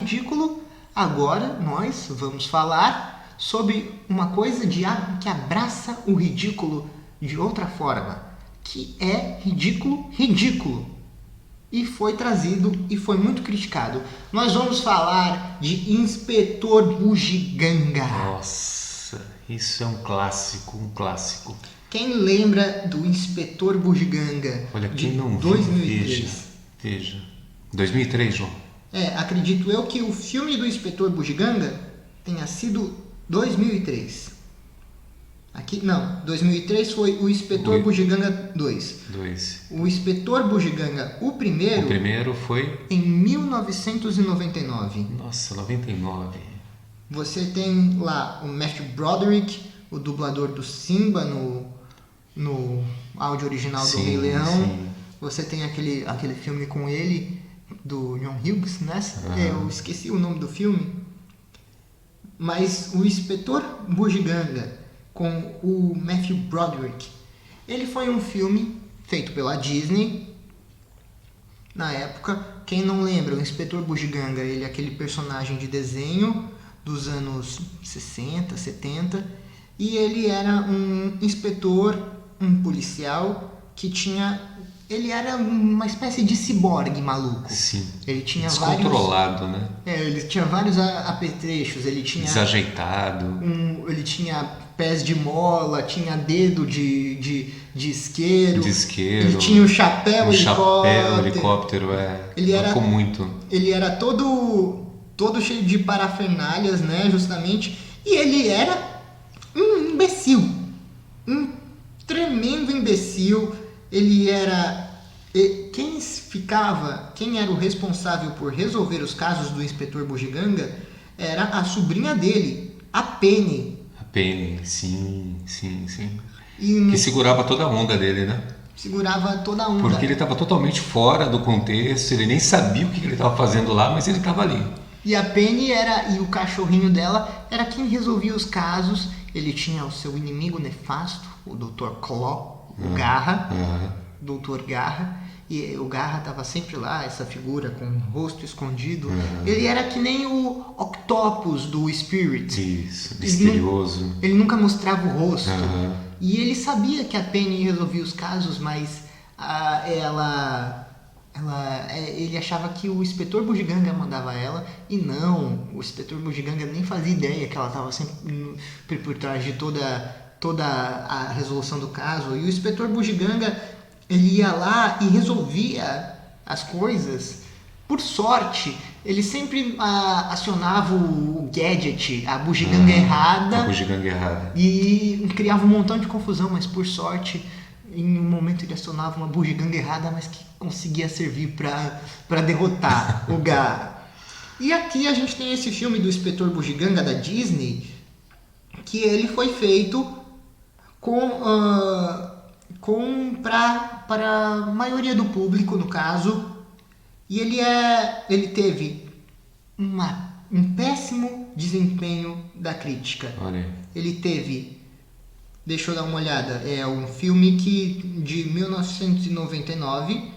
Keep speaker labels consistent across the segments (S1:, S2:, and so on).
S1: ridículo, agora nós vamos falar sobre uma coisa que abraça o ridículo de outra forma, que é ridículo. E foi trazido e foi muito criticado. Nós vamos falar de Inspetor Bugiganga.
S2: Nossa, isso é um clássico.
S1: Quem lembra do Inspetor Bugiganga?
S2: Olha, quem não viu,
S1: 2003.
S2: veja. 2003, João?
S1: Acredito eu que o filme do Inspetor Bugiganga tenha sido 2003. 2003 foi o Inspetor Bugiganga 2. O Inspetor Bugiganga, o primeiro
S2: foi
S1: em 1999.
S2: Nossa, 99.
S1: Você tem lá o Matthew Broderick, o dublador do Simba no áudio original do Rei Leão.
S2: Sim.
S1: Você tem aquele filme com ele, do John Hughes, né? Eu esqueci o nome do filme. Mas o Inspetor Bugiganga com o Matthew Broderick, ele foi um filme feito pela Disney na época. Quem não lembra, o Inspetor Bugiganga, ele é aquele personagem de desenho dos anos 60, 70, e ele era um inspetor, um policial que ele era uma espécie de ciborgue maluco.
S2: Sim.
S1: Ele tinha
S2: descontrolado, né?
S1: Ele tinha vários apetrechos, ele tinha
S2: desajeitado.
S1: Ele tinha pés de mola, tinha dedo de isqueiro. Ele tinha o chapéu
S2: helicóptero.
S1: Ficou
S2: muito.
S1: Ele era todo cheio de parafernálias, né, justamente. E ele era um imbecil. Um tremendo imbecil. Ele era... Quem era o responsável por resolver os casos do Inspetor Bugiganga era a sobrinha dele, a Penny.
S2: Sim. Que segurava toda a onda dele, né?
S1: Segurava toda a onda.
S2: Porque ele estava totalmente fora do contexto, ele nem sabia o que ele estava fazendo lá, mas ele estava ali.
S1: E a Penny e o cachorrinho dela era quem resolvia os casos. Ele tinha o seu inimigo nefasto, o Dr. Claw, o Garra, Dr. Garra. E o Garra estava sempre lá, essa figura com o rosto escondido. Ele era que nem o Octopus do Spirit.
S2: Isso, misterioso.
S1: Ele nunca mostrava o rosto. E ele sabia que a Penny resolvia os casos, mas ele achava que o Inspetor Bugiganga mandava ela. E não, o Inspetor Bugiganga nem fazia ideia que ela estava sempre por trás de toda a resolução do caso. E o Inspetor Bugiganga... ele ia lá e resolvia as coisas. Por sorte, ele sempre acionava o gadget, a bugiganga errada. E criava um montão de confusão, mas por sorte, em um momento ele acionava uma bugiganga errada, mas que conseguia servir para derrotar o Garra. E aqui a gente tem esse filme do Inspetor Bugiganga da Disney, que ele foi feito para a maioria do público, no caso, e ele teve um péssimo desempenho da crítica.
S2: Olha.
S1: Ele teve, deixa eu dar uma olhada, é um filme de 1999,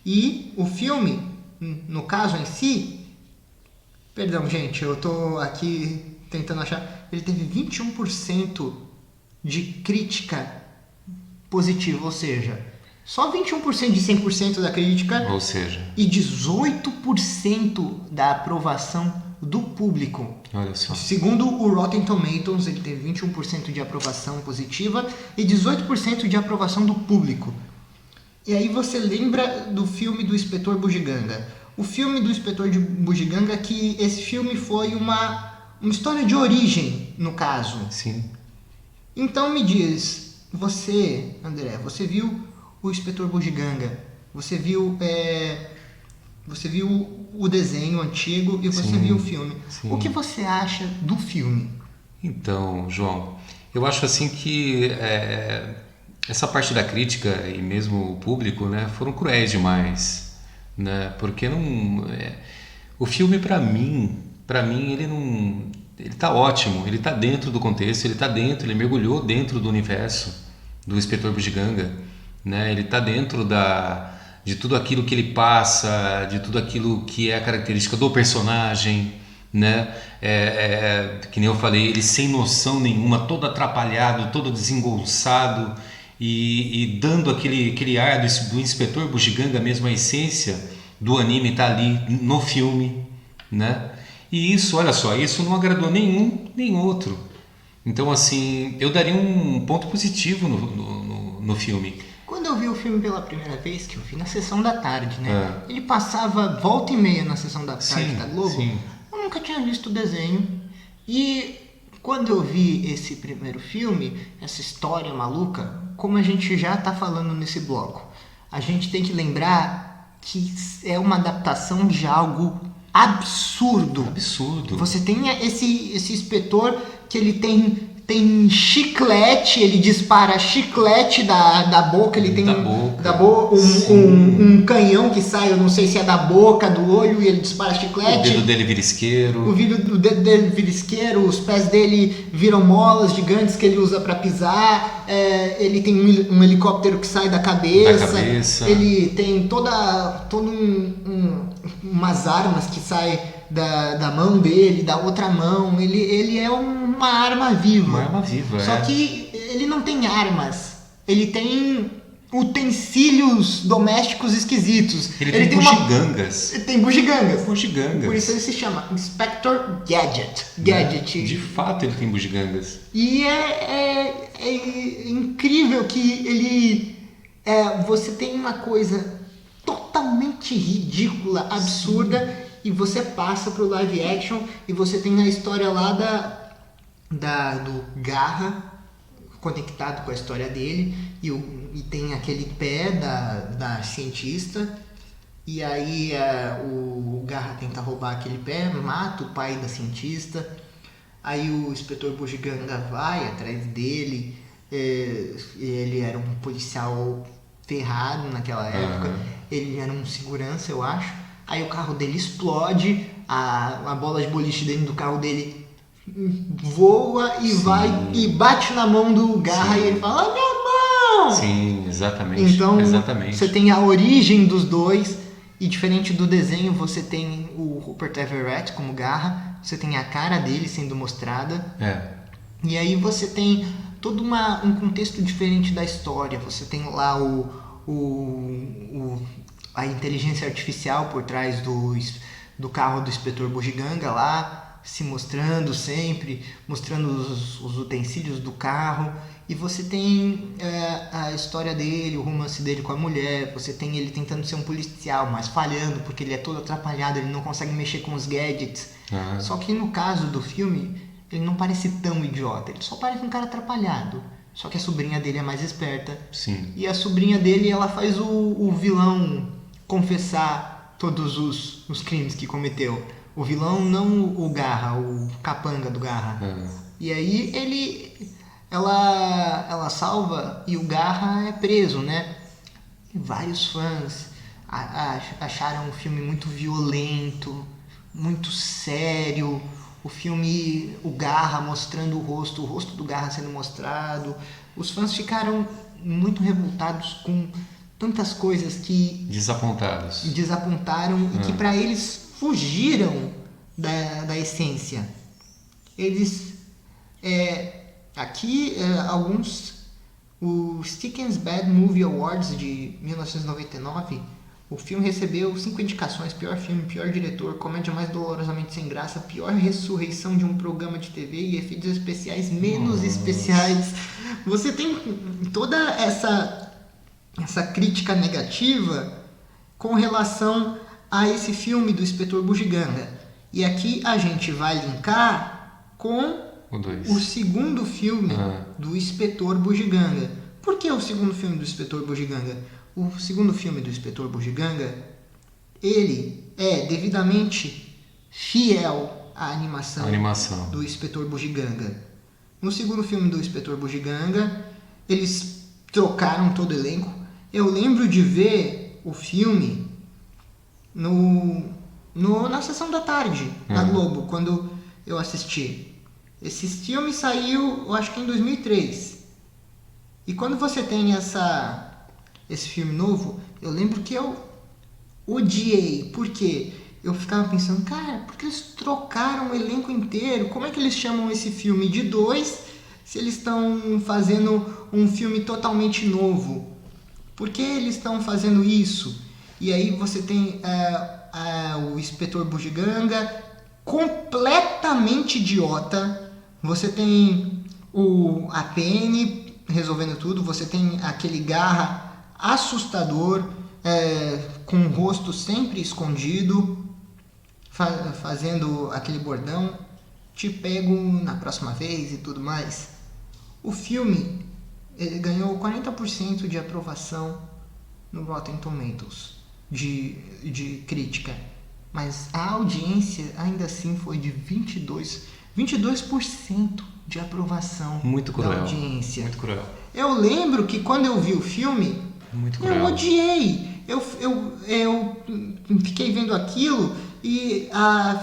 S1: e o filme, no caso em si, perdão gente, eu tô aqui tentando achar, ele teve 21% de crítica positivo, ou seja, só 21% de 100% da crítica,
S2: ou seja,
S1: e 18% da aprovação do público.
S2: Olha só.
S1: Segundo o Rotten Tomatoes, ele teve 21% de aprovação positiva e 18% de aprovação do público. E aí você lembra do filme do Inspetor Bugiganga. O filme do Inspetor Bugiganga, que esse filme foi uma história de origem, no caso.
S2: Sim.
S1: Então me diz... Você, André, você viu o Inspetor Bugiganga, você viu o desenho antigo e você viu o filme.
S2: Sim.
S1: O que você acha do filme?
S2: Então, João, eu acho assim que essa parte da crítica e mesmo o público, né, foram cruéis demais, né? Porque o filme para mim ele tá ótimo, ele tá dentro do contexto, ele mergulhou dentro do universo do Inspetor Bugiganga, né? Ele tá dentro de tudo aquilo que ele passa, de tudo aquilo que é a característica do personagem, né? Que nem eu falei, ele sem noção nenhuma, todo atrapalhado, todo desengonçado e dando aquele ar do inspetor Bugiganga mesmo, a essência do anime tá ali no filme, né? E isso, olha só, isso não agradou nenhum nem outro. Então, assim, eu daria um ponto positivo no filme.
S1: Quando eu vi o filme pela primeira vez, que eu vi na sessão da tarde, né? Ele passava volta e meia na sessão da tarde da Globo.
S2: Sim.
S1: Eu nunca tinha visto o desenho. E quando eu vi esse primeiro filme, essa história maluca, como a gente já tá falando nesse bloco, a gente tem que lembrar que é uma adaptação de algo absurdo.
S2: Absurdo.
S1: Você tem esse inspetor que ele tem chiclete, ele dispara chiclete da boca, ele tem um canhão que sai, eu não sei se é da boca, do olho, e ele dispara chiclete.
S2: O dedo dele vira isqueiro.
S1: O dedo dele vira isqueiro, os pés dele viram molas gigantes que ele usa para pisar, ele tem um helicóptero que sai da cabeça. Ele tem umas armas que saem da mão dele, da outra mão. Ele é uma arma viva.
S2: Uma arma viva,
S1: Só que ele não tem armas. Ele tem utensílios domésticos esquisitos.
S2: Ele tem bugigangas.
S1: Ele tem bugigangas.
S2: Bugigangas.
S1: Por isso ele se chama Inspector Gadget.
S2: De fato ele tem bugigangas.
S1: E é incrível que ele... você tem uma coisa totalmente ridícula, absurda, e você passa pro live action e você tem a história lá do Garra conectado com a história dele e tem aquele pé da cientista, e aí o Garra tenta roubar aquele pé, mata o pai da cientista, aí o inspetor Bugiganga vai atrás dele, ele era um policial ferrado naquela época, ele era um segurança, eu acho. Aí o carro dele explode, a bola de boliche dentro do carro dele voa e vai e bate na mão do Garra. E ele fala, minha mão!
S2: Sim, exatamente.
S1: Então
S2: exatamente.
S1: Você tem a origem dos dois, e diferente do desenho, você tem o Rupert Everett como Garra, você tem a cara dele sendo mostrada. E aí você tem todo um contexto diferente da história. Você tem lá a inteligência artificial por trás do carro do inspetor Bugiganga lá, se mostrando sempre, mostrando os utensílios do carro. E você tem a história dele, o romance dele com a mulher. Você tem ele tentando ser um policial, mas falhando porque ele é todo atrapalhado, ele não consegue mexer com os gadgets. Só que no caso do filme, ele não parece tão idiota, ele só parece um cara atrapalhado. Só que a sobrinha dele é mais esperta.
S2: Sim.
S1: E a sobrinha dele, ela faz o vilão confessar todos os crimes que cometeu. O vilão, não o Garra, o capanga do Garra. E aí ela salva e o Garra é preso, né? E vários fãs acharam o filme muito violento, muito sério. O filme, o Garra mostrando o rosto do Garra sendo mostrado. Os fãs ficaram muito revoltados com tantas coisas que desapontaram e que para eles fugiram da essência. Eles o Stickens Bad Movie Awards de 1999, o filme recebeu 5 indicações: pior filme, pior diretor, comédia mais dolorosamente sem graça, pior ressurreição de um programa de TV e efeitos especiais menos especiais. Você tem toda essa crítica negativa com relação a esse filme do Inspetor Bugiganga. E aqui a gente vai linkar com o segundo filme do Inspetor Bugiganga. Por que o segundo filme do Inspetor Bugiganga? O segundo filme do Inspetor Bugiganga, ele é devidamente fiel à animação do Inspetor Bugiganga. No segundo filme do Inspetor Bugiganga, eles trocaram todo o elenco. Eu lembro de ver o filme na sessão da tarde, na Globo, quando eu assisti. Esse filme saiu, eu acho que em 2003. E quando você tem esse filme novo, Eu lembro que eu odiei, porque eu ficava pensando, cara, por que eles trocaram o elenco inteiro? Como é que eles chamam esse filme de dois se eles estão fazendo um filme totalmente novo? Por que eles estão fazendo isso? E aí você tem o Inspetor Bugiganga completamente idiota. Você tem a Penny resolvendo tudo. Você tem aquele Garra assustador, com o rosto sempre escondido, fazendo aquele bordão, te pego na próxima vez e tudo mais. O filme ele ganhou 40% de aprovação no Rotten Tomatoes de crítica, mas a audiência ainda assim foi de 22% de aprovação.
S2: Muito cruel.
S1: Da audiência.
S2: Muito cruel.
S1: Eu lembro que quando eu vi o filme,
S2: Muito cruel.
S1: eu odiei. Eu fiquei vendo aquilo e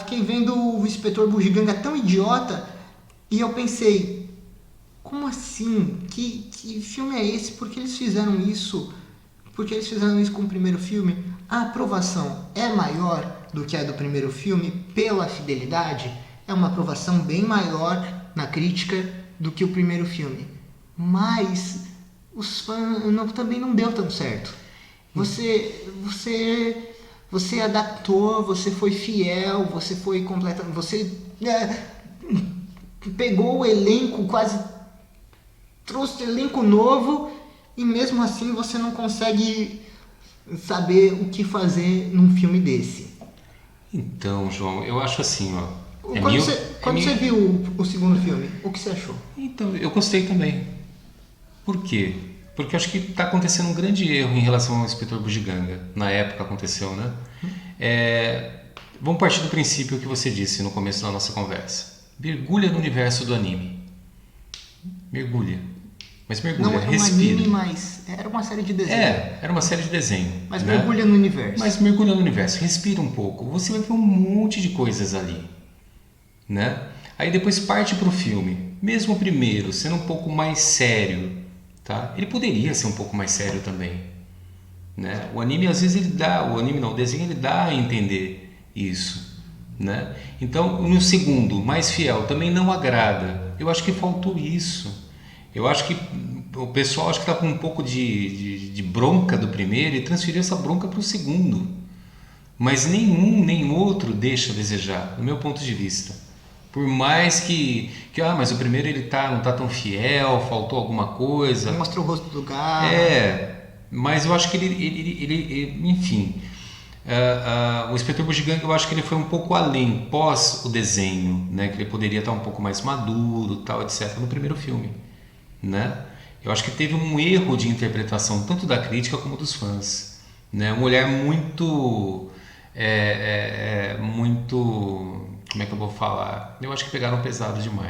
S1: fiquei vendo o Inspetor Bugiganga tão idiota e eu pensei, como assim? Que filme é esse? Por que eles fizeram isso? Por que eles fizeram isso com o primeiro filme? A aprovação é maior do que a do primeiro filme pela fidelidade? É uma aprovação bem maior na crítica do que o primeiro filme. Mas os fãs também não deu tão certo. Você adaptou, você foi fiel, você foi completamente... Você pegou o elenco, quase trouxe elenco novo e mesmo assim você não consegue saber o que fazer num filme desse.
S2: Então, João, eu acho assim, ó.
S1: Quando você viu o segundo filme, o que você achou?
S2: Então, eu gostei também. Por quê? Porque eu acho que está acontecendo um grande erro em relação ao Inspetor Bugiganga. Na época aconteceu, né? Vamos partir do princípio que você disse no começo da nossa conversa. Mergulha no universo do anime. Mergulha. Mas mergulha,
S1: não era
S2: respira.
S1: Um anime, mas era uma série de desenho.
S2: Era uma série de desenho.
S1: Mas
S2: né?
S1: mergulha no universo.
S2: Mas mergulha no universo, respira um pouco. Você vai ver um monte de coisas ali. Né? Aí depois parte para o filme. Mesmo o primeiro, sendo um pouco mais sério. Tá? Ele poderia ser um pouco mais sério também. Né? O anime, às vezes, o desenho ele dá a entender isso. Né? Então, no segundo, mais fiel, também não agrada. Eu acho que faltou isso. Eu acho que o pessoal está com um pouco de bronca do primeiro e transferiu essa bronca para o segundo. Mas nenhum nem outro deixa a desejar, do meu ponto de vista. Por mais mas o primeiro ele não tá tão fiel, faltou alguma coisa.
S1: Mostra o rosto do Garra.
S2: Mas eu acho que ele enfim... o Inspetor Bugiganga, eu acho que ele foi um pouco além, pós o desenho, né? Que ele poderia estar um pouco mais maduro, tal, etc. no primeiro filme, né? Eu acho que teve um erro de interpretação tanto da crítica como dos fãs, né? Um olhar muito muito, como é que eu vou falar? Eu acho que pegaram pesado demais.